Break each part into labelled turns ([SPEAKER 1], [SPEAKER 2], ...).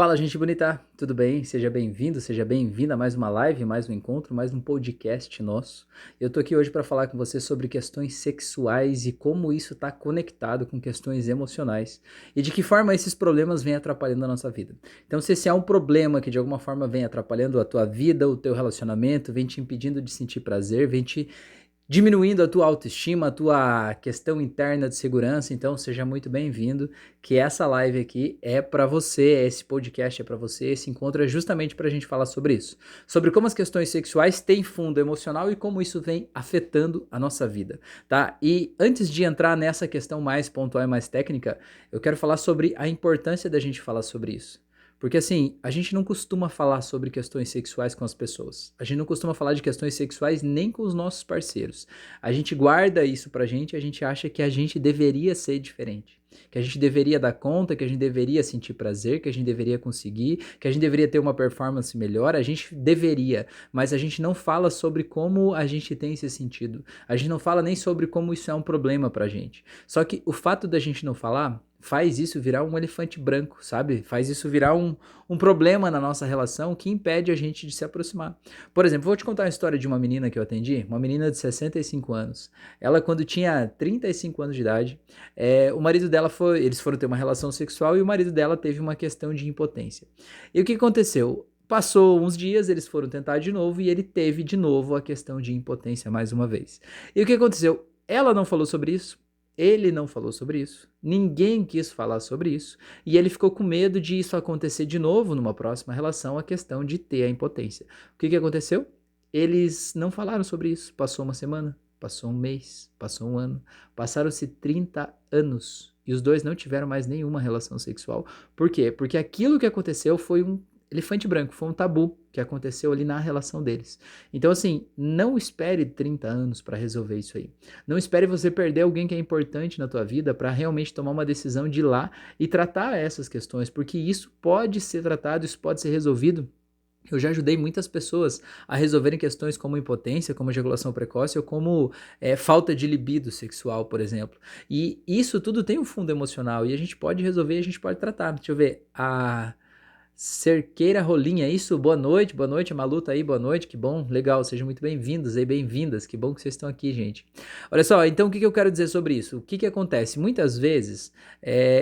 [SPEAKER 1] Fala, gente bonita, tudo bem? Seja bem-vindo, seja bem-vinda a mais uma live, mais um encontro, mais um podcast nosso. Eu tô aqui hoje para falar com você sobre questões sexuais e como isso está conectado com questões emocionais e de que forma esses problemas vêm atrapalhando a nossa vida. Então, se esse é um problema que de alguma forma vem atrapalhando a tua vida, o teu relacionamento, vem te impedindo de sentir prazer, vem te diminuindo a tua autoestima, a tua questão interna de segurança, então seja muito bem-vindo, que essa live aqui é para você, esse podcast é para você, esse encontro é justamente para a gente falar sobre isso, sobre como as questões sexuais têm fundo emocional e como isso vem afetando a nossa vida, tá? E antes de entrar nessa questão mais pontual e mais técnica, eu quero falar sobre a importância da gente falar sobre isso. Porque assim, a gente não costuma falar sobre questões sexuais com as pessoas. A gente não costuma falar de questões sexuais nem com os nossos parceiros. A gente guarda isso pra gente e a gente acha que a gente deveria ser diferente. Que a gente deveria dar conta, que a gente deveria sentir prazer, que a gente deveria conseguir, que a gente deveria ter uma performance melhor. A gente deveria, mas a gente não fala sobre como a gente tem esse sentido. A gente não fala nem sobre como isso é um problema pra gente. Só que o fato da gente não falar faz isso virar um elefante branco, sabe? Faz isso virar um problema na nossa relação que impede a gente de se aproximar. Por exemplo, vou te contar a história de uma menina que eu atendi, uma menina de 65 anos. Ela, quando tinha 35 anos de idade, o marido dela eles foram ter uma relação sexual e o marido dela teve uma questão de impotência. E o que aconteceu? Passou uns dias, eles foram tentar de novo e ele teve de novo a questão de impotência mais uma vez. E o que aconteceu? Ela não falou sobre isso, ele não falou sobre isso, ninguém quis falar sobre isso, e ele ficou com medo de isso acontecer de novo numa próxima relação, a questão de ter a impotência. O que aconteceu? Eles não falaram sobre isso. Passou uma semana, passou um mês, passou um ano, passaram-se 30 anos e os dois não tiveram mais nenhuma relação sexual. Por quê? Porque aquilo que aconteceu foi um elefante branco, foi um tabu que aconteceu ali na relação deles. Então, assim, não espere 30 anos para resolver isso aí. Não espere você perder alguém que é importante na tua vida para realmente tomar uma decisão de ir lá e tratar essas questões, porque isso pode ser tratado, isso pode ser resolvido. Eu já ajudei muitas pessoas a resolverem questões como impotência, como ejaculação precoce ou como falta de libido sexual, por exemplo. E isso tudo tem um fundo emocional e a gente pode resolver, a gente pode tratar. Deixa eu ver. A Cerqueira Rolinha, isso? Boa noite, a Malu tá aí, boa noite, que bom, legal, sejam muito bem-vindos e bem-vindas, que bom que vocês estão aqui, gente. Olha só, então o que eu quero dizer sobre isso? O que acontece? Muitas vezes,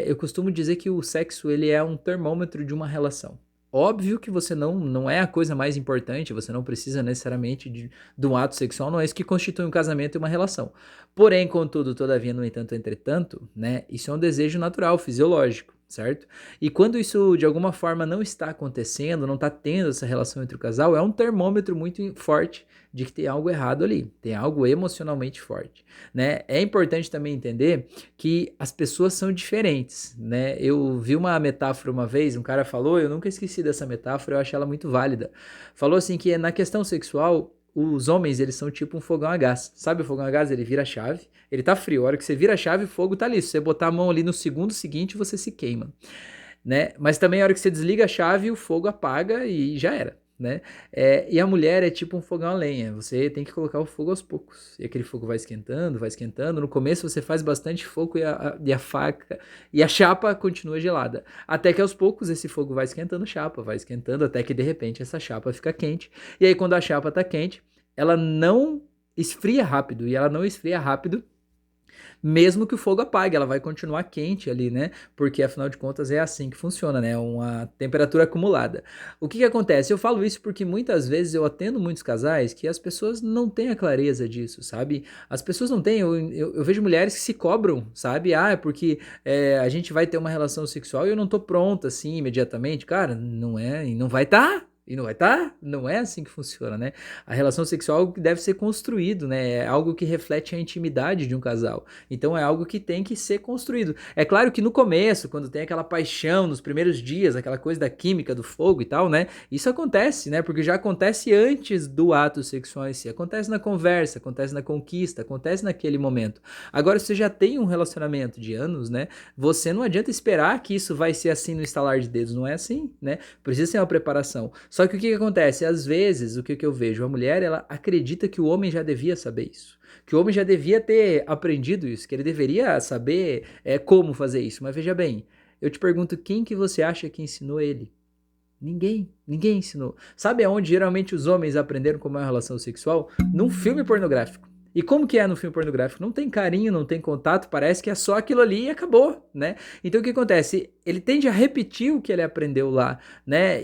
[SPEAKER 1] eu costumo dizer que o sexo, ele é um termômetro de uma relação. Óbvio que você não é a coisa mais importante, você não precisa necessariamente de um ato sexual, não é isso que constitui um casamento e uma relação. Porém, contudo, todavia, no entanto, entretanto, né, isso é um desejo natural, fisiológico, certo? E quando isso de alguma forma não está acontecendo, não está tendo essa relação entre o casal, é um termômetro muito forte de que tem algo errado ali, tem algo emocionalmente forte, né? É importante também entender que as pessoas são diferentes, né? Eu vi uma metáfora uma vez, um cara falou, eu nunca esqueci dessa metáfora, eu acho ela muito válida. Falou assim que na questão sexual, os homens, eles são tipo um fogão a gás. Sabe o fogão a gás? Ele vira a chave, ele tá frio. A hora que você vira a chave, o fogo tá ali. Se você botar a mão ali no segundo seguinte, você se queima, né? Mas também a hora que você desliga a chave, o fogo apaga e já era, né? E a mulher é tipo um fogão a lenha. Você tem que colocar o fogo aos poucos. E aquele fogo vai esquentando, vai esquentando. No começo você faz bastante fogo e a faca e a chapa continua gelada. Até que aos poucos esse fogo vai esquentando a chapa, vai esquentando até que de repente essa chapa fica quente. E aí quando a chapa tá quente, ela não esfria rápido. E ela não esfria rápido mesmo que o fogo apague, ela vai continuar quente ali, né? Porque afinal de contas é assim que funciona, né? Uma temperatura acumulada. O que que acontece? Eu falo isso porque muitas vezes eu atendo muitos casais que as pessoas não têm a clareza disso, sabe? As pessoas não têm, eu vejo mulheres que se cobram, sabe? Ah, é porque a gente vai ter uma relação sexual e eu não tô pronta assim imediatamente. Cara, não é, e não vai estar. E não vai estar? Não é assim que funciona, né? A relação sexual é algo que deve ser construído, né? É algo que reflete a intimidade de um casal. Então é algo que tem que ser construído. É claro que no começo, quando tem aquela paixão, nos primeiros dias, aquela coisa da química, do fogo e tal, né? Isso acontece, né? Porque já acontece antes do ato sexual em si. Acontece na conversa, acontece na conquista, acontece naquele momento. Agora, se você já tem um relacionamento de anos, né? Você não adianta esperar que isso vai ser assim no estalar de dedos. Não é assim, né? Precisa ser uma preparação. Só que o que acontece? Às vezes, o que eu vejo? A mulher, ela acredita que o homem já devia saber isso. Que o homem já devia ter aprendido isso, que ele deveria saber como fazer isso. Mas veja bem, eu te pergunto, quem que você acha que ensinou ele? Ninguém ensinou. Sabe aonde geralmente os homens aprenderam como é uma relação sexual? Num filme pornográfico. E como que é no filme pornográfico? Não tem carinho, não tem contato, parece que é só aquilo ali e acabou, né? Então o que acontece? Ele tende a repetir o que ele aprendeu lá, né?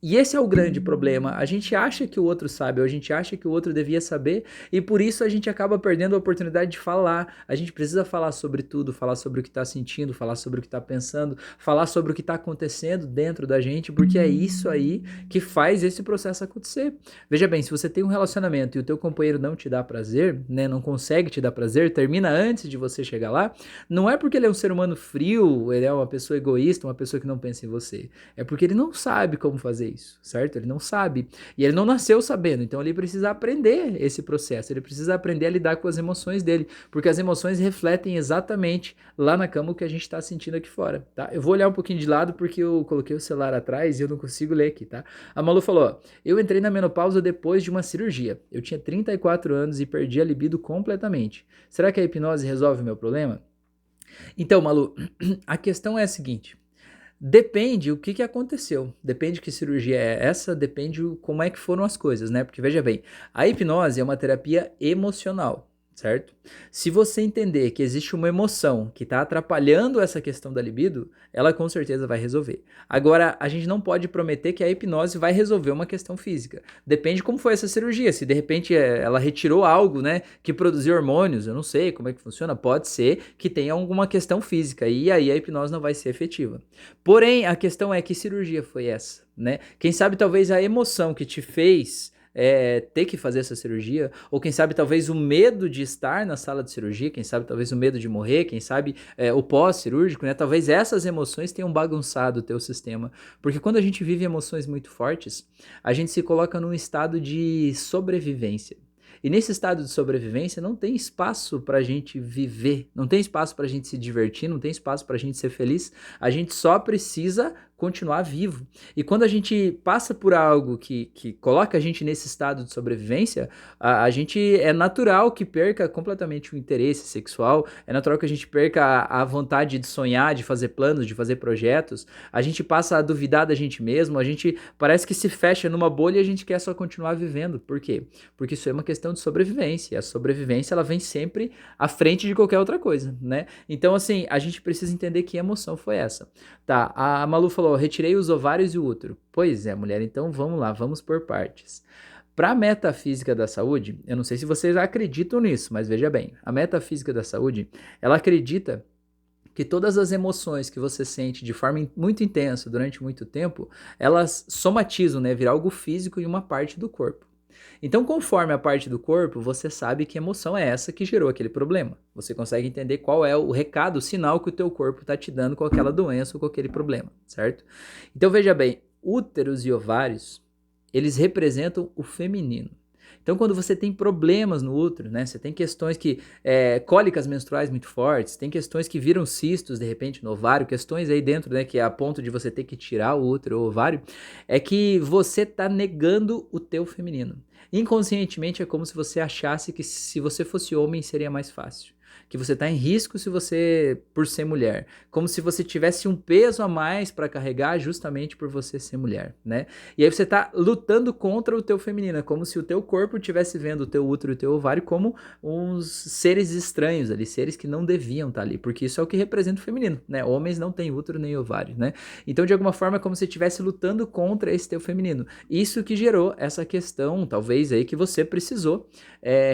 [SPEAKER 1] E esse é o grande problema. A gente acha que o outro sabe, ou a gente acha que o outro devia saber, e por isso a gente acaba perdendo a oportunidade de falar. A gente precisa falar sobre tudo, falar sobre o que está sentindo, falar sobre o que está pensando, falar sobre o que está acontecendo dentro da gente, porque é isso aí que faz esse processo acontecer. Veja bem, se você tem um relacionamento e o teu companheiro não te dá prazer, né, não consegue te dar prazer, termina antes de você chegar lá, não é porque ele é um ser humano frio, ele é uma pessoa egoísta, uma pessoa que não pensa em você. É porque ele não sabe como fazer isso, certo? Ele não sabe. E ele não nasceu sabendo, então ele precisa aprender esse processo, ele precisa aprender a lidar com as emoções dele, porque as emoções refletem exatamente lá na cama o que a gente está sentindo aqui fora, tá? Eu vou olhar um pouquinho de lado porque eu coloquei o celular atrás e eu não consigo ler aqui, tá? A Malu falou, ó, eu entrei na menopausa depois de uma cirurgia. Eu tinha 34 anos e perdi a libido completamente. Será que a hipnose resolve o meu problema? Então, Malu, a questão é a seguinte: depende o que aconteceu, depende que cirurgia é essa, depende como é que foram as coisas, né? Porque veja bem, a hipnose é uma terapia emocional, certo? Se você entender que existe uma emoção que está atrapalhando essa questão da libido, ela com certeza vai resolver. Agora, a gente não pode prometer que a hipnose vai resolver uma questão física. Depende como foi essa cirurgia. Se de repente ela retirou algo, né, que produziu hormônios, eu não sei como é que funciona, pode ser que tenha alguma questão física e aí a hipnose não vai ser efetiva. Porém, a questão é que cirurgia foi essa, né? Quem sabe talvez a emoção que te fez ter que fazer essa cirurgia, ou quem sabe talvez o medo de estar na sala de cirurgia, quem sabe talvez o medo de morrer, quem sabe o pós-cirúrgico, né? Talvez essas emoções tenham bagunçado o teu sistema, porque quando a gente vive emoções muito fortes, a gente se coloca num estado de sobrevivência. E nesse estado de sobrevivência não tem espaço para a gente viver, não tem espaço para a gente se divertir, não tem espaço para a gente ser feliz. A gente só precisa continuar vivo. E quando a gente passa por algo que coloca a gente nesse estado de sobrevivência, a gente é natural que perca completamente o interesse sexual, é natural que a gente perca a vontade de sonhar, de fazer planos, de fazer projetos, a gente passa a duvidar da gente mesmo, a gente parece que se fecha numa bolha e a gente quer só continuar vivendo. Por quê? Porque isso é uma questão de sobrevivência. A sobrevivência, ela vem sempre à frente de qualquer outra coisa, né? Então, assim, a gente precisa entender que emoção foi essa. Tá, a Malu falou, retirei os ovários e o útero. Pois é, mulher, então vamos lá, vamos por partes. Para a metafísica da saúde, eu não sei se vocês acreditam nisso, mas veja bem, a metafísica da saúde, ela acredita que todas as emoções que você sente de forma muito intensa durante muito tempo, elas somatizam, né, virar algo físico em uma parte do corpo. Então, conforme a parte do corpo, você sabe que emoção é essa que gerou aquele problema. Você consegue entender qual é o recado, o sinal que o teu corpo está te dando com aquela doença ou com aquele problema, certo? Então, veja bem, úteros e ovários, eles representam o feminino. Então, quando você tem problemas no útero, né? Você tem questões que, cólicas menstruais muito fortes, tem questões que viram cistos, de repente, no ovário, questões aí dentro, né? Que é a ponto de você ter que tirar o útero ou o ovário, é que você está negando o teu feminino. Inconscientemente, é como se você achasse que se você fosse homem, seria mais fácil. Que você está em risco se você, por ser mulher. Como se você tivesse um peso a mais para carregar justamente por você ser mulher, né? E aí você está lutando contra o teu feminino, é como se o teu corpo estivesse vendo o teu útero e o teu ovário como uns seres estranhos ali, seres que não deviam estar ali, porque isso é o que representa o feminino, né? Homens não têm útero nem ovário, né? Então, de alguma forma, é como se você estivesse lutando contra esse teu feminino. Isso que gerou essa questão, talvez aí, que você precisou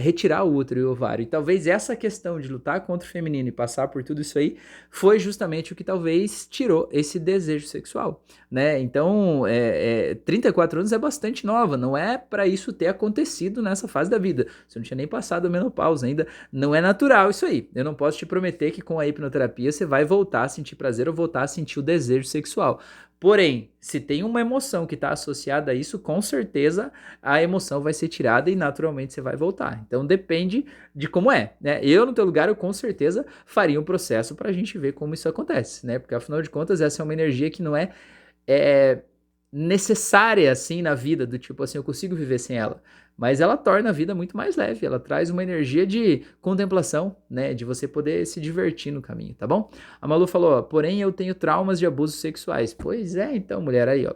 [SPEAKER 1] retirar o útero e o ovário. E talvez essa questão de lutar contra o feminino e passar por tudo isso aí foi justamente o que talvez tirou esse desejo sexual, né? Então, 34 anos é bastante nova, não é para isso ter acontecido nessa fase da vida. Você não tinha nem passado a menopausa ainda, não é natural isso aí. Eu não posso te prometer que com a hipnoterapia você vai voltar a sentir prazer ou voltar a sentir o desejo sexual. Porém, se tem uma emoção que está associada a isso, com certeza a emoção vai ser tirada e naturalmente você vai voltar. Então depende de como é, né? Eu, no teu lugar, eu com certeza faria um processo para a gente ver como isso acontece, né? Porque afinal de contas, essa é uma energia que não é necessária, assim, na vida, do tipo assim, eu consigo viver sem ela. Mas ela torna a vida muito mais leve, ela traz uma energia de contemplação, né, de você poder se divertir no caminho, tá bom? A Malu falou, ó, porém eu tenho traumas de abusos sexuais. Pois é, então, mulher, aí, ó.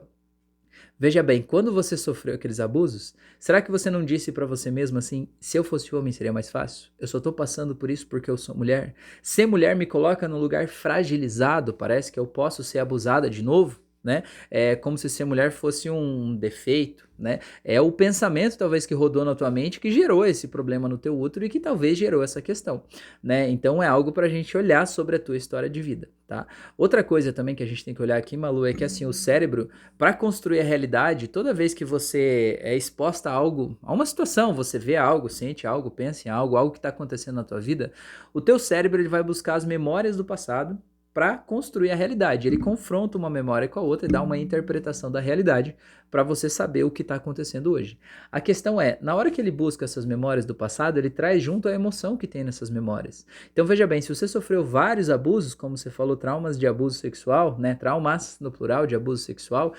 [SPEAKER 1] Veja bem, quando você sofreu aqueles abusos, será que você não disse pra você mesmo assim, se eu fosse homem seria mais fácil? Eu só tô passando por isso porque eu sou mulher? Ser mulher me coloca num lugar fragilizado, parece que eu posso ser abusada de novo, né? É como se ser mulher fosse um defeito, né? É o pensamento talvez que rodou na tua mente que gerou esse problema no teu útero e que talvez gerou essa questão, né? Então é algo pra gente olhar sobre a tua história de vida, tá? Outra coisa também que a gente tem que olhar aqui, Malu, é que assim, o cérebro para construir a realidade, toda vez que você é exposta a algo, a uma situação, você vê algo, sente algo, pensa em algo, algo que está acontecendo na tua vida, o teu cérebro ele vai buscar as memórias do passado para construir a realidade. Ele confronta uma memória com a outra e dá uma interpretação da realidade para você saber o que está acontecendo hoje. A questão é, na hora que ele busca essas memórias do passado, ele traz junto a emoção que tem nessas memórias. Então veja bem, se você sofreu vários abusos, como você falou, traumas de abuso sexual, né, traumas no plural de abuso sexual,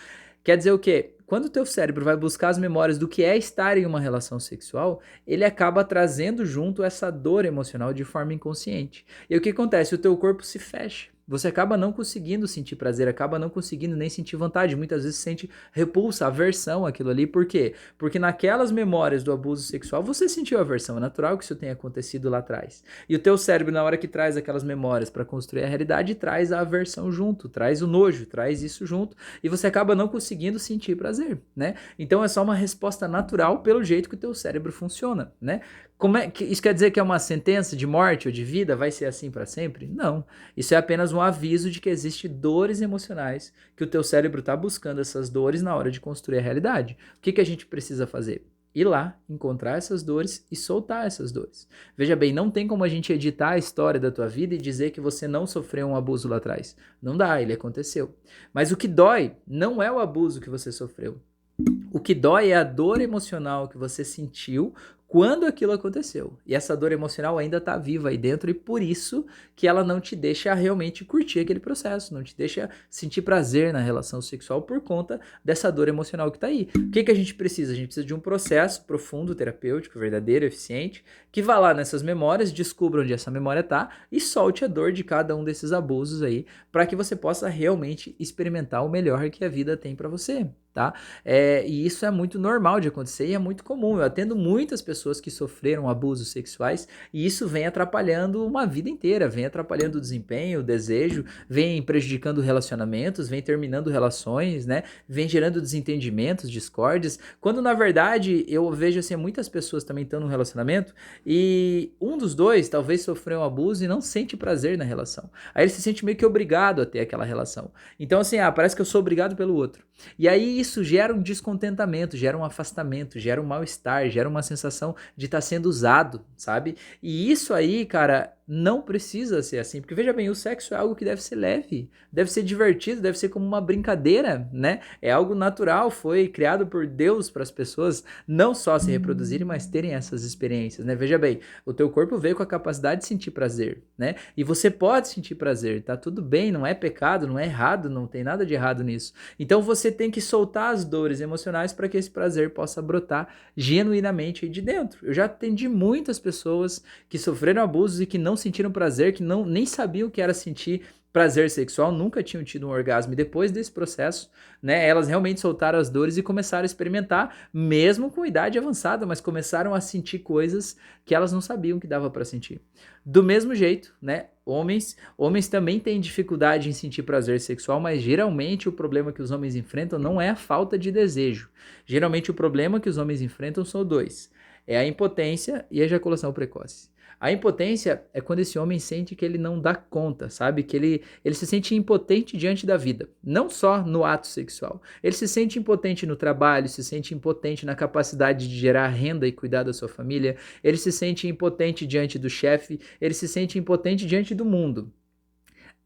[SPEAKER 1] quer dizer o quê? Quando o teu cérebro vai buscar as memórias do que é estar em uma relação sexual, ele acaba trazendo junto essa dor emocional de forma inconsciente. E o que acontece? O teu corpo se fecha. Você acaba não conseguindo sentir prazer, acaba não conseguindo nem sentir vontade. Muitas vezes sente repulsa, aversão àquilo ali. Por quê? Porque naquelas memórias do abuso sexual você sentiu aversão. É natural que isso tenha acontecido lá atrás. E o teu cérebro, na hora que traz aquelas memórias para construir a realidade, traz a aversão junto, traz o nojo, traz isso junto. E você acaba não conseguindo sentir prazer, né? Então é só uma resposta natural pelo jeito que o teu cérebro funciona, né? Isso quer dizer que é uma sentença de morte ou de vida? Vai ser assim para sempre? Não. Isso é apenas um aviso de que existem dores emocionais, que o teu cérebro está buscando essas dores na hora de construir a realidade. O que a gente precisa fazer? Ir lá, encontrar essas dores e soltar essas dores. Veja bem, não tem como a gente editar a história da tua vida e dizer que você não sofreu um abuso lá atrás. Não dá, ele aconteceu. Mas o que dói não é o abuso que você sofreu. O que dói é a dor emocional que você sentiu quando aquilo aconteceu. E essa dor emocional ainda está viva aí dentro e por isso que ela não te deixa realmente curtir aquele processo, não te deixa sentir prazer na relação sexual por conta dessa dor emocional que está aí. O que a gente precisa? A gente precisa de um processo profundo, terapêutico, verdadeiro, eficiente, que vá lá nessas memórias, descubra onde essa memória está e solte a dor de cada um desses abusos aí, para que você possa realmente experimentar o melhor que a vida tem para você. Tá? E isso é muito normal de acontecer e é muito comum. Eu atendo muitas pessoas que sofreram abusos sexuais e isso vem atrapalhando uma vida inteira, vem atrapalhando o desempenho, o desejo, vem prejudicando relacionamentos, vem terminando relações, né? Vem gerando desentendimentos, discórdias, quando na verdade eu vejo assim, muitas pessoas também estão num relacionamento e um dos dois talvez sofreu um abuso e não sente prazer na relação. Aí ele se sente meio que obrigado a ter aquela relação. Então assim, parece que eu sou obrigado pelo outro. E aí isso gera um descontentamento, gera um afastamento, gera um mal-estar, gera uma sensação de estar sendo usado, sabe? E isso aí, cara, não precisa ser assim, porque veja bem, o sexo é algo que deve ser leve, deve ser divertido, deve ser como uma brincadeira, né? É algo natural, foi criado por Deus para as pessoas não só se reproduzirem, mas terem essas experiências, né? Veja bem, o teu corpo veio com a capacidade de sentir prazer, né? E você pode sentir prazer, tá tudo bem, não é pecado, não é errado, não tem nada de errado nisso. Então você tem que soltar as dores emocionais para que esse prazer possa brotar genuinamente aí de dentro. Eu já atendi muitas pessoas que sofreram abusos e que não sentiram prazer, que não nem sabiam o que era sentir prazer sexual, nunca tinham tido um orgasmo. E depois desse processo, né, elas realmente soltaram as dores e começaram a experimentar, mesmo com idade avançada, mas começaram a sentir coisas que elas não sabiam que dava para sentir. Do mesmo jeito, né, homens também têm dificuldade em sentir prazer sexual, mas geralmente o problema que os homens enfrentam não é a falta de desejo. Geralmente o problema que os homens enfrentam são dois: é a impotência e a ejaculação precoce. A impotência é quando esse homem sente que ele não dá conta, sabe? Que ele se sente impotente diante da vida. Não só no ato sexual. Ele se sente impotente no trabalho, se sente impotente na capacidade de gerar renda e cuidar da sua família. Ele se sente impotente diante do chefe. Ele se sente impotente diante do mundo.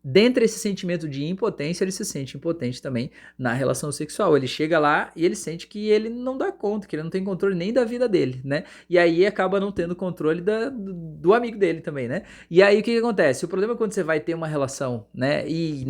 [SPEAKER 1] Dentre esse sentimento de impotência, ele se sente impotente também na relação sexual. Ele chega lá e ele sente que ele não dá conta, que ele não tem controle nem da vida dele, né? E aí acaba não tendo controle do amigo dele também, né? E aí o que acontece? O problema é quando você vai ter uma relação, né? E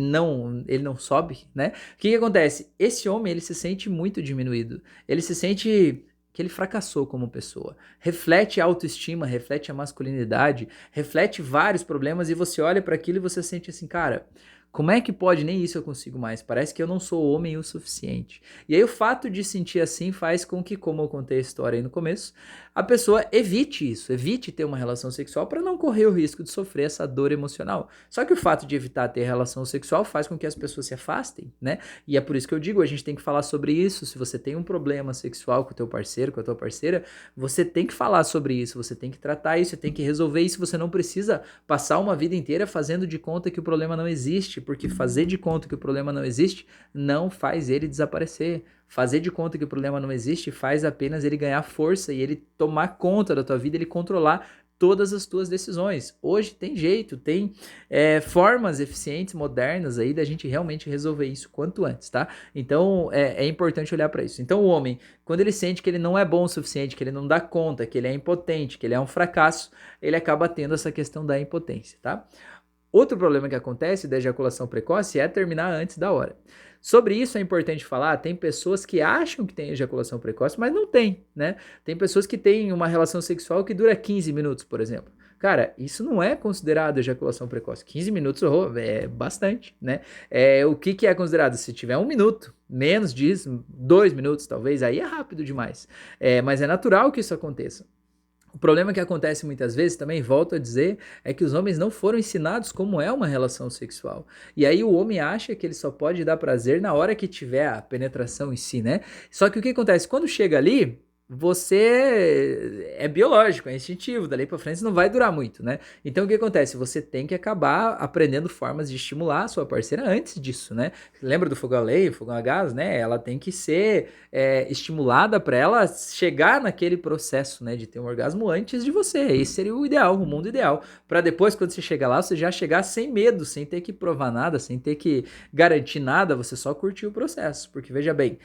[SPEAKER 1] ele não sobe, né? O que acontece? Esse homem, ele se sente muito diminuído. Ele se sente que ele fracassou como pessoa. Reflete a autoestima, reflete a masculinidade, reflete vários problemas e você olha para aquilo e você sente assim, cara, como é que pode? Nem isso eu consigo mais. Parece que eu não sou homem o suficiente. E aí o fato de sentir assim faz com que, como eu contei a história aí no começo, a pessoa evite isso, evite ter uma relação sexual para não correr o risco de sofrer essa dor emocional. Só que o fato de evitar ter relação sexual faz com que as pessoas se afastem, né? E é por isso que eu digo, a gente tem que falar sobre isso. Se você tem um problema sexual com o teu parceiro, com a tua parceira, você tem que falar sobre isso, você tem que tratar isso, você tem que resolver isso. Você não precisa passar uma vida inteira fazendo de conta que o problema não existe, porque fazer de conta que o problema não existe não faz ele desaparecer. Fazer de conta que o problema não existe faz apenas ele ganhar força e ele tomar conta da tua vida, ele controlar todas as tuas decisões. Hoje tem jeito, tem formas eficientes, modernas aí da gente realmente resolver isso quanto antes, tá? Então é importante olhar para isso. Então o homem, quando ele sente que ele não é bom o suficiente, que ele não dá conta, que ele é impotente, que ele é um fracasso, ele acaba tendo essa questão da impotência, tá? Outro problema que acontece da ejaculação precoce é terminar antes da hora. Sobre isso é importante falar, tem pessoas que acham que tem ejaculação precoce, mas não tem, né? Tem pessoas que têm uma relação sexual que dura 15 minutos, por exemplo. Cara, isso não é considerado ejaculação precoce. 15 minutos é bastante, né? O que é considerado? Se tiver 1 minuto, menos disso, 2 minutos talvez, aí é rápido demais. Mas é natural que isso aconteça. O problema que acontece muitas vezes, também volto a dizer, é que os homens não foram ensinados como é uma relação sexual. E aí o homem acha que ele só pode dar prazer na hora que tiver a penetração em si, né? Só que o que acontece? Quando chega ali, você é biológico, é instintivo, dali pra frente não vai durar muito, né? Então o que acontece? Você tem que acabar aprendendo formas de estimular a sua parceira antes disso, né? Lembra do fogão a lenha, fogão a gás, né? Ela tem que ser estimulada para ela chegar naquele processo, né? De ter um orgasmo antes de você. Esse seria o ideal, o mundo ideal. Para depois, quando você chegar lá, você já chegar sem medo, sem ter que provar nada, sem ter que garantir nada, você só curtir o processo. Porque veja bem,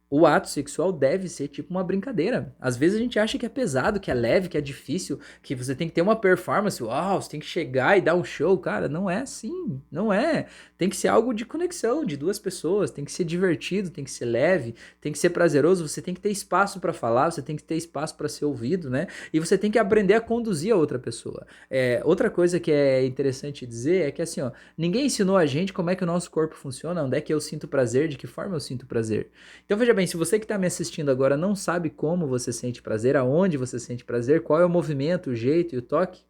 [SPEAKER 1] o ato sexual deve ser tipo uma brincadeira. Às vezes a gente acha que é pesado, que é leve, que é difícil, que você tem que ter uma performance, uau, você tem que chegar e dar um show. Cara, não é assim, não é. Tem que ser algo de conexão de duas pessoas, tem que ser divertido, tem que ser leve, tem que ser prazeroso, você tem que ter espaço para falar, você tem que ter espaço para ser ouvido, né? E você tem que aprender a conduzir a outra pessoa. Outra coisa que é interessante dizer é que assim, ó, ninguém ensinou a gente como é que o nosso corpo funciona, onde é que eu sinto prazer, de que forma eu sinto prazer. Então veja bem, se você que está me assistindo agora não sabe como você sente prazer, aonde você sente prazer, qual é o movimento, o jeito e o toque,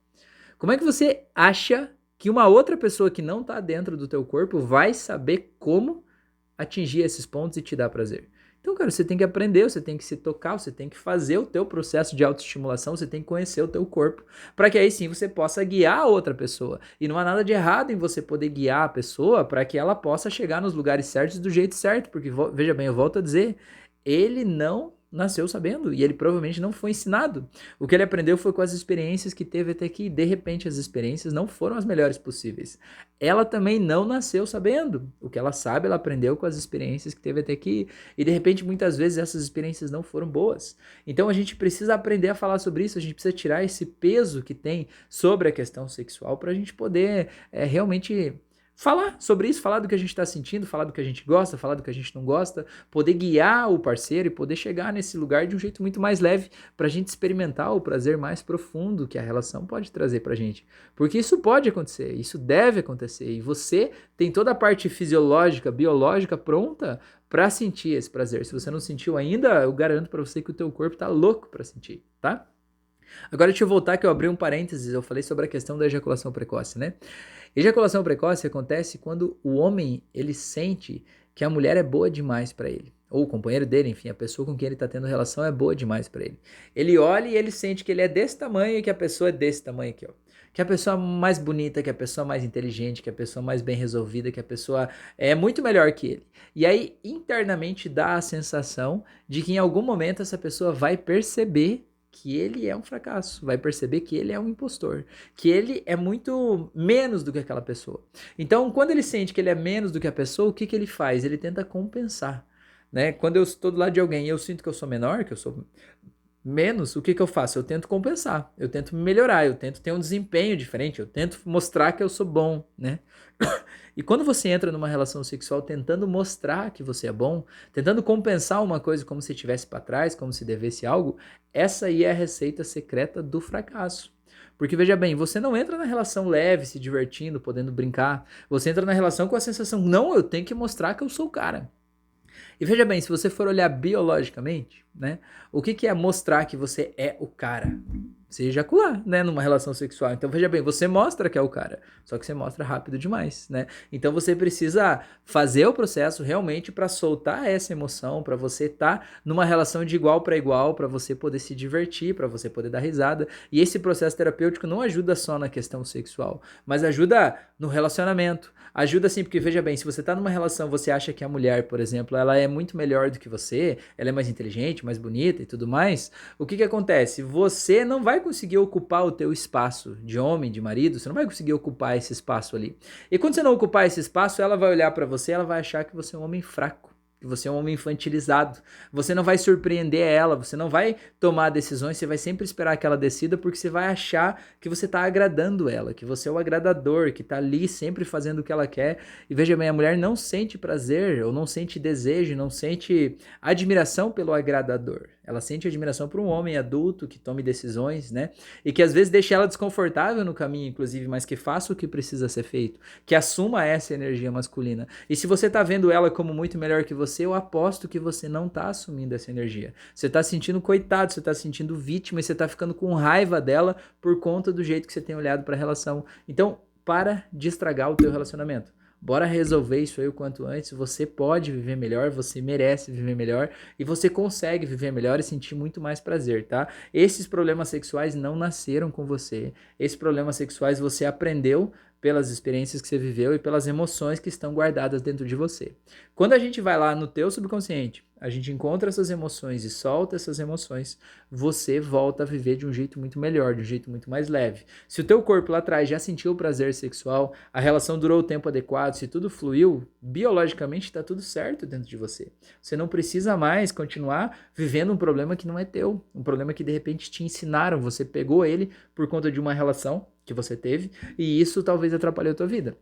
[SPEAKER 1] como é que você acha que uma outra pessoa que não está dentro do teu corpo vai saber como atingir esses pontos e te dar prazer? Então, cara, você tem que aprender, você tem que se tocar, você tem que fazer o teu processo de autoestimulação, você tem que conhecer o teu corpo, para que aí sim você possa guiar a outra pessoa. E não há nada de errado em você poder guiar a pessoa para que ela possa chegar nos lugares certos do jeito certo, porque veja bem, eu volto a dizer, ele não nasceu sabendo e ele provavelmente não foi ensinado. O que ele aprendeu foi com as experiências que teve até que, de repente, as experiências não foram as melhores possíveis. Ela também não nasceu sabendo. O que ela sabe, ela aprendeu com as experiências que teve até aqui e, de repente, muitas vezes essas experiências não foram boas. Então, a gente precisa aprender a falar sobre isso, a gente precisa tirar esse peso que tem sobre a questão sexual para a gente poder realmente falar sobre isso, falar do que a gente está sentindo, falar do que a gente gosta, falar do que a gente não gosta, poder guiar o parceiro e poder chegar nesse lugar de um jeito muito mais leve para a gente experimentar o prazer mais profundo que a relação pode trazer para a gente. Porque isso pode acontecer, isso deve acontecer e você tem toda a parte fisiológica, biológica pronta para sentir esse prazer. Se você não sentiu ainda, eu garanto para você que o teu corpo está louco para sentir, tá? Agora deixa eu voltar que eu abri um parênteses, eu falei sobre a questão da ejaculação precoce, né? Ejaculação precoce acontece quando o homem, ele sente que a mulher é boa demais para ele. Ou o companheiro dele, enfim, a pessoa com quem ele está tendo relação é boa demais para ele. Ele olha e ele sente que ele é desse tamanho e que a pessoa é desse tamanho aqui, ó. Que a pessoa mais bonita, que a pessoa mais inteligente, que a pessoa mais bem resolvida, que a pessoa é muito melhor que ele. E aí, internamente, dá a sensação de que em algum momento essa pessoa vai perceber que ele é um fracasso, vai perceber que ele é um impostor, que ele é muito menos do que aquela pessoa. Então, quando ele sente que ele é menos do que a pessoa, o que que ele faz? Ele tenta compensar, né? Quando eu estou do lado de alguém e eu sinto que eu sou menor, que eu sou menos, o que que eu faço? Eu tento compensar, eu tento melhorar, eu tento ter um desempenho diferente, eu tento mostrar que eu sou bom, né? E quando você entra numa relação sexual tentando mostrar que você é bom, tentando compensar uma coisa como se estivesse para trás, como se devesse algo, essa aí é a receita secreta do fracasso. Porque veja bem, você não entra na relação leve, se divertindo, podendo brincar. Você entra na relação com a sensação, não, eu tenho que mostrar que eu sou o cara. E veja bem, se você for olhar biologicamente, né, o que que é mostrar que você é o cara? Você ejacular, né, numa relação sexual. Então veja bem, você mostra que é o cara, só que você mostra rápido demais, né? Então você precisa fazer o processo realmente para soltar essa emoção, para você estar numa relação de igual para igual, para você poder se divertir, para você poder dar risada. E esse processo terapêutico não ajuda só na questão sexual, mas ajuda no relacionamento. Ajuda sim, porque veja bem, se você tá numa relação, você acha que a mulher, por exemplo, ela é muito melhor do que você, ela é mais inteligente, mais bonita e tudo mais, o que que acontece? Você não vai conseguir ocupar o teu espaço de homem, de marido, você não vai conseguir ocupar esse espaço ali. E quando você não ocupar esse espaço, ela vai olhar pra você, ela vai achar que você é um homem fraco, que você é um homem infantilizado. Você não vai surpreender ela, você não vai tomar decisões, você vai sempre esperar que ela decida, porque você vai achar que você está agradando ela, que você é o agradador, que está ali sempre fazendo o que ela quer. E veja bem, a mulher não sente prazer, ou não sente desejo, não sente admiração pelo agradador. Ela sente admiração por um homem adulto que tome decisões, né? E que às vezes deixe ela desconfortável no caminho, inclusive, mas que faça o que precisa ser feito, que assuma essa energia masculina. E se você tá vendo ela como muito melhor que você, eu aposto que você não tá assumindo essa energia. Você tá sentindo coitado, você tá sentindo vítima e você tá ficando com raiva dela por conta do jeito que você tem olhado para a relação. Então, para de estragar o teu relacionamento. Bora resolver isso aí o quanto antes. Você pode viver melhor, você merece viver melhor e você consegue viver melhor e sentir muito mais prazer, tá? Esses problemas sexuais não nasceram com você. Esses problemas sexuais você aprendeu pelas experiências que você viveu e pelas emoções que estão guardadas dentro de você. Quando a gente vai lá no teu subconsciente, a gente encontra essas emoções e solta essas emoções, você volta a viver de um jeito muito melhor, de um jeito muito mais leve. Se o teu corpo lá atrás já sentiu o prazer sexual, a relação durou o tempo adequado, se tudo fluiu, biologicamente está tudo certo dentro de você. Você não precisa mais continuar vivendo um problema que não é teu, um problema que de repente te ensinaram, você pegou ele por conta de uma relação que você teve e isso talvez atrapalhou a tua vida.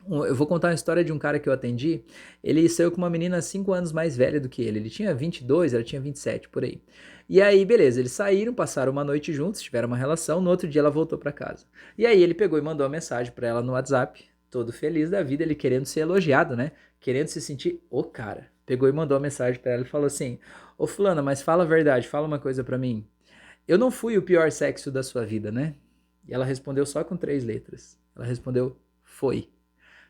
[SPEAKER 1] Eu vou contar uma história de um cara que eu atendi. Ele saiu com uma menina 5 anos mais velha do que ele. Ele tinha 22, ela tinha 27, por aí. E aí, beleza, eles saíram, passaram uma noite juntos, tiveram uma relação. No outro dia ela voltou pra casa. E aí ele pegou e mandou uma mensagem pra ela no WhatsApp, todo feliz da vida, ele querendo ser elogiado, né? Querendo se sentir o cara. Pegou e mandou uma mensagem pra ela e falou assim: Ô fulana, mas fala a verdade, fala uma coisa pra mim. Eu não fui o pior sexo da sua vida, né? E ela respondeu só com 3 letras. Ela respondeu: foi.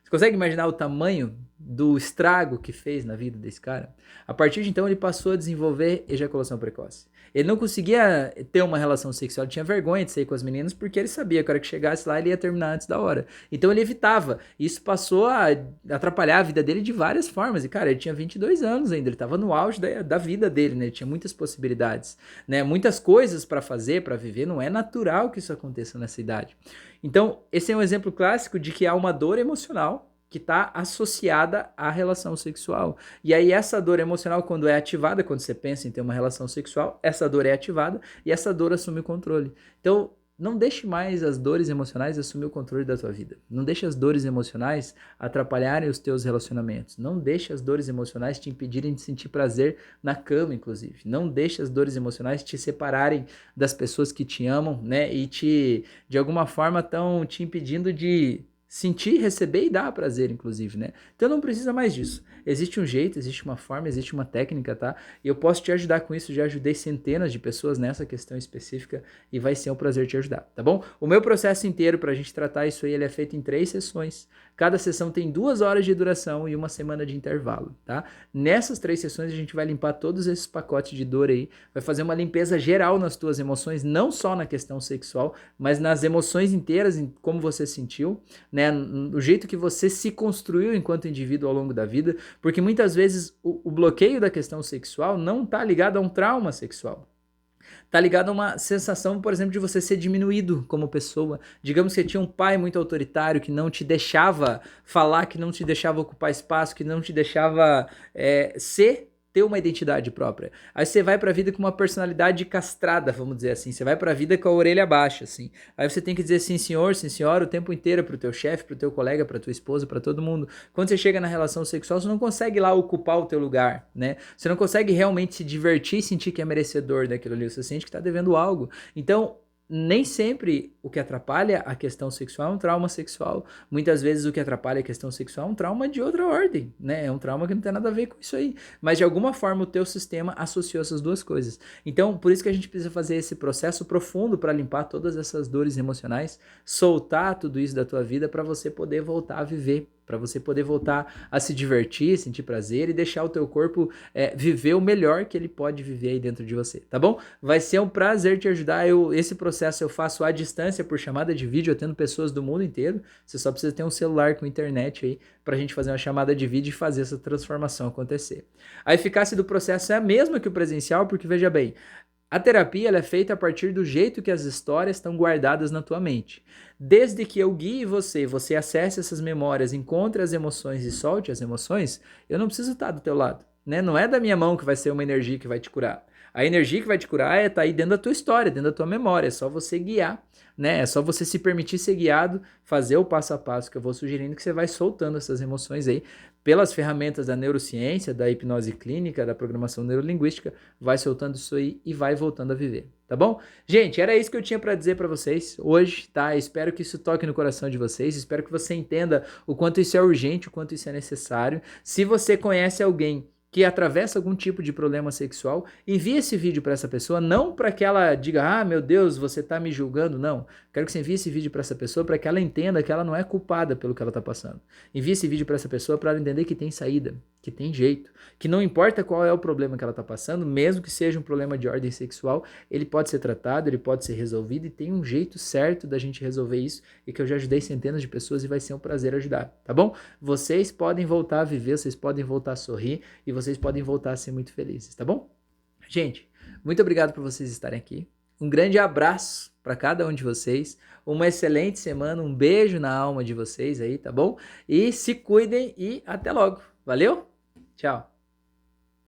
[SPEAKER 1] Você consegue imaginar o tamanho do estrago que fez na vida desse cara? A partir de então ele passou a desenvolver ejaculação precoce. Ele não conseguia ter uma relação sexual, ele tinha vergonha de sair com as meninas porque ele sabia que a hora que chegasse lá ele ia terminar antes da hora. Então ele evitava. Isso passou a atrapalhar a vida dele de várias formas. E cara, ele tinha 22 anos ainda, ele estava no auge da vida dele, né? Ele tinha muitas possibilidades, né? Muitas coisas para fazer, para viver. Não é natural que isso aconteça nessa idade. Então, esse é um exemplo clássico de que há uma dor emocional que está associada à relação sexual. E aí essa dor emocional, quando é ativada, quando você pensa em ter uma relação sexual, essa dor é ativada e essa dor assume o controle. Então, não deixe mais as dores emocionais assumir o controle da tua vida. Não deixe as dores emocionais atrapalharem os teus relacionamentos. Não deixe as dores emocionais te impedirem de sentir prazer na cama, inclusive. Não deixe as dores emocionais te separarem das pessoas que te amam, né? E de alguma forma, estão te impedindo de sentir, receber e dar prazer, inclusive, né? Então não precisa mais disso. Existe um jeito, existe uma forma, existe uma técnica, tá? E eu posso te ajudar com isso, já ajudei centenas de pessoas nessa questão específica e vai ser um prazer te ajudar, tá bom? O meu processo inteiro pra gente tratar isso aí, ele é feito em 3 sessões. Cada sessão tem 2 horas de duração e 1 semana de intervalo, tá? Nessas 3 sessões a gente vai limpar todos esses pacotes de dor aí, vai fazer uma limpeza geral nas tuas emoções, não só na questão sexual, mas nas emoções inteiras, em como você sentiu, né, o jeito que você se construiu enquanto indivíduo ao longo da vida, porque muitas vezes o bloqueio da questão sexual não está ligado a um trauma sexual. Tá ligado a uma sensação, por exemplo, de você ser diminuído como pessoa. Digamos que você tinha um pai muito autoritário que não te deixava falar, que não te deixava ocupar espaço, que não te deixava ter uma identidade própria. Aí você vai pra vida com uma personalidade castrada, vamos dizer assim. Você vai pra vida com a orelha baixa, assim. Aí você tem que dizer sim senhora, o tempo inteiro pro teu chefe, pro teu colega, pra tua esposa, pra todo mundo. Quando você chega na relação sexual, você não consegue lá ocupar o teu lugar, né? Você não consegue realmente se divertir e sentir que é merecedor daquilo ali. Você sente que tá devendo algo. Então, nem sempre o que atrapalha a questão sexual é um trauma sexual. Muitas vezes o que atrapalha a questão sexual é um trauma de outra ordem, né? É um trauma que não tem nada a ver com isso aí. Mas de alguma forma o teu sistema associou essas duas coisas. Então, por isso que a gente precisa fazer esse processo profundo para limpar todas essas dores emocionais, soltar tudo isso da tua vida para você poder voltar a viver, para você poder voltar a se divertir, sentir prazer e deixar o teu corpo viver o melhor que ele pode viver aí dentro de você, tá bom? Vai ser um prazer te ajudar. Esse processo eu faço à distância por chamada de vídeo, eu atendo pessoas do mundo inteiro. Você só precisa ter um celular com internet aí pra gente fazer uma chamada de vídeo e fazer essa transformação acontecer. A eficácia do processo é a mesma que o presencial, porque veja bem, a terapia ela é feita a partir do jeito que as histórias estão guardadas na tua mente. Desde que eu guie você, você acesse essas memórias, encontre as emoções e solte as emoções, eu não preciso estar do teu lado, né? Não é da minha mão que vai ser uma energia que vai te curar. A energia que vai te curar tá aí dentro da tua história, dentro da tua memória. É só você guiar, né? É só você se permitir ser guiado, fazer o passo a passo que eu vou sugerindo que você vai soltando essas emoções aí pelas ferramentas da neurociência, da hipnose clínica, da programação neurolinguística, vai soltando isso aí e vai voltando a viver, tá bom? Gente, era isso que eu tinha para dizer para vocês hoje, tá? Espero que isso toque no coração de vocês, espero que você entenda o quanto isso é urgente, o quanto isso é necessário. Se você conhece alguém que atravessa algum tipo de problema sexual, envie esse vídeo para essa pessoa, não para que ela diga, ah, meu Deus, você está me julgando, não. Quero que você envie esse vídeo para essa pessoa para que ela entenda que ela não é culpada pelo que ela está passando. Envie esse vídeo para essa pessoa para ela entender que tem saída, que tem jeito, que não importa qual é o problema que ela está passando, mesmo que seja um problema de ordem sexual, ele pode ser tratado, ele pode ser resolvido e tem um jeito certo da gente resolver isso e que eu já ajudei centenas de pessoas e vai ser um prazer ajudar, tá bom? Vocês podem voltar a viver, vocês podem voltar a sorrir e vocês podem voltar a ser muito felizes, tá bom? Gente, muito obrigado por vocês estarem aqui. Um grande abraço para cada um de vocês. Uma excelente semana, um beijo na alma de vocês aí, tá bom? E se cuidem e até logo. Valeu? Tchau.